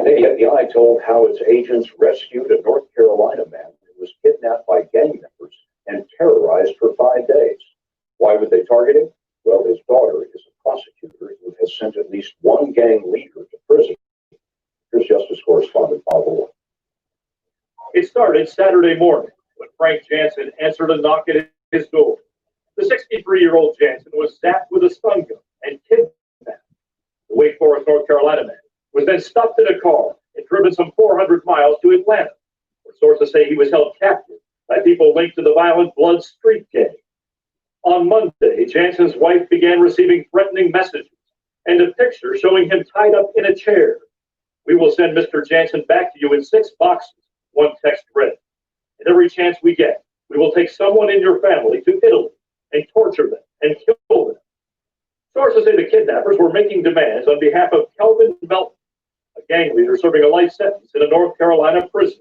The FBI told how its agents rescued a North Carolina man who was kidnapped by gang members and terrorized for 5 days. Why would they target him? Well, his daughter is a prosecutor who has sent at least one gang leader to prison. Here's Justice Correspondent Bob Orr. It started Saturday morning when Frank Jansen answered a knock at his door. The 63-year-old Jansen was zapped with a stun gun and kidnapped. The Wake Forest, North Carolina man was then stuffed in a car and driven some 400 miles to Atlanta, where sources say he was held captive by people linked to the violent Blood Street gang. On Monday, Jansen's wife began receiving threatening messages and a picture showing him tied up in a chair. "We will send Mr. Jansen back to you in 6 boxes," one text read. "And every chance we get, we will take someone in your family to Italy and torture them and kill them." Sources say the kidnappers were making demands on behalf of Kelvin Melton, a gang leader serving a life sentence in a North Carolina prison.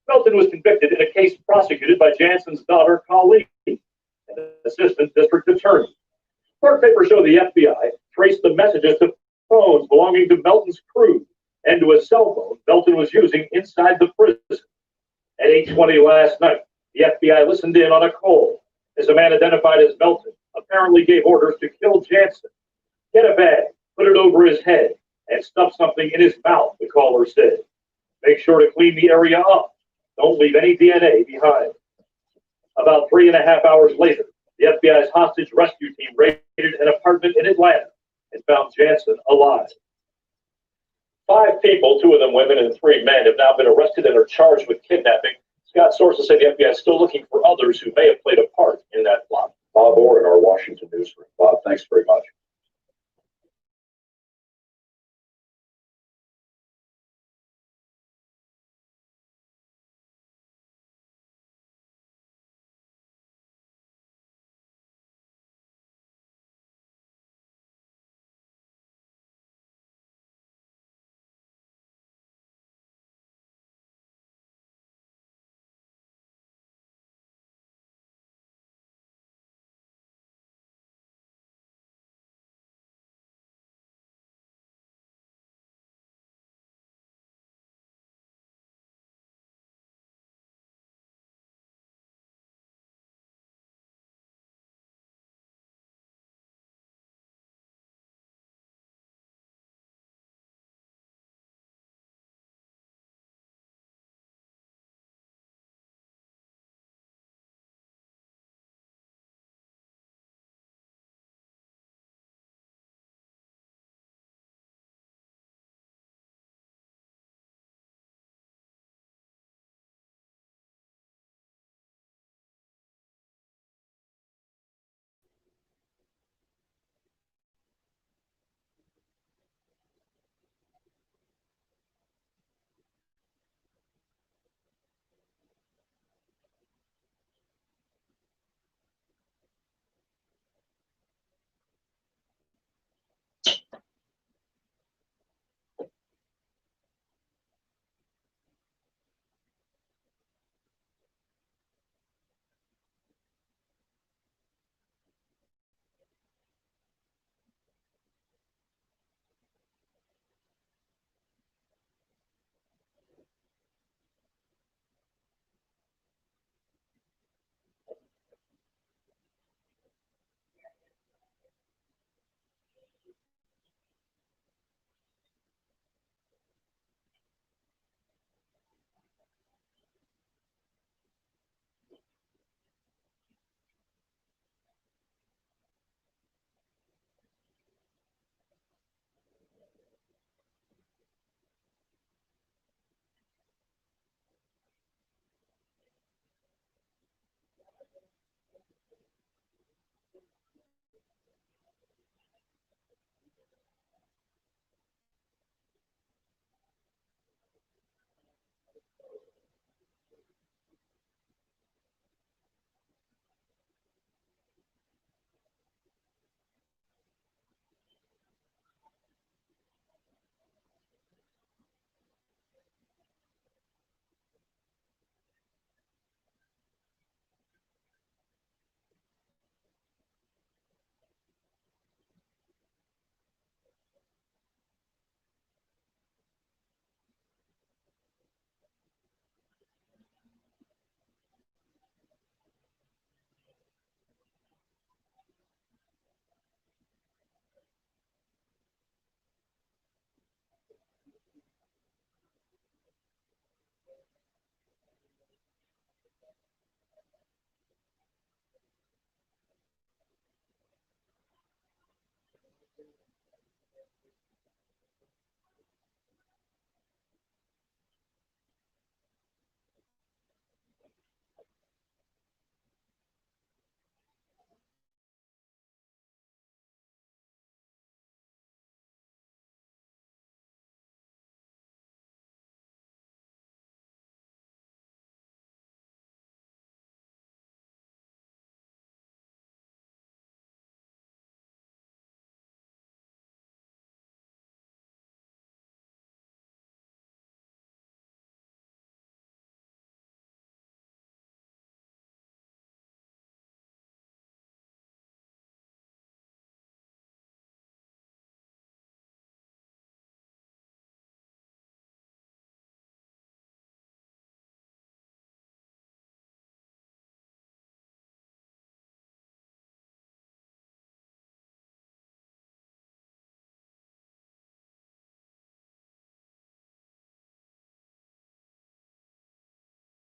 Melton was convicted in a case prosecuted by Jansen's daughter, Colleen, an assistant district attorney. Court papers show the FBI traced the messages to phones belonging to Melton's crew and to a cell phone Melton was using inside the prison. At 8:20 last night, the FBI listened in on a call as a man identified as Melton apparently gave orders to kill Jansen. "Get a bag, put it over his head, and stuff something in his mouth," the caller said. "Make sure to clean the area up. Don't leave any DNA behind." About 3.5 hours later, the FBI's hostage rescue team raided an apartment in Atlanta and found Jansen alive. 5 people, 2 of them women and 3 men, have now been arrested and are charged with kidnapping. Scott, sources say the FBI is still looking for others who may have played a part in that plot. Bob Orr in our Washington newsroom. Bob, thanks very much.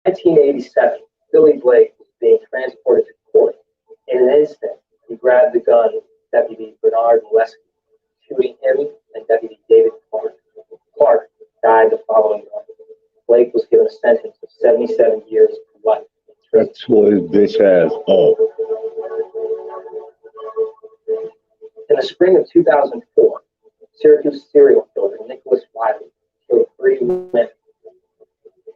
1987, Billy Blake was being transported to court. In an instant, he grabbed the gun of Deputy Bernard Molesky, shooting him and Deputy David Clark. Clark died the following month. Blake was given a sentence of 77 years to life. That's what his bitch ass up. In the spring of 2004, Syracuse serial killer Nicholas Wiley killed 3 women.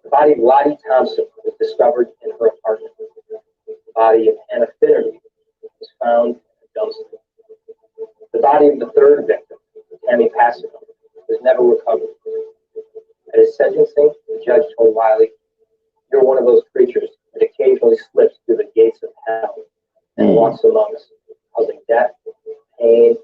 The body of Lottie Thompson was discovered in her apartment. The body of Hannah Finnerty was found in a dumpster. The body of the 3rd victim, Tammy Passano, was never recovered. At his sentencing, the judge told Wiley, "You're one of those creatures that occasionally slips through the gates of hell and walks among us, causing death, pain,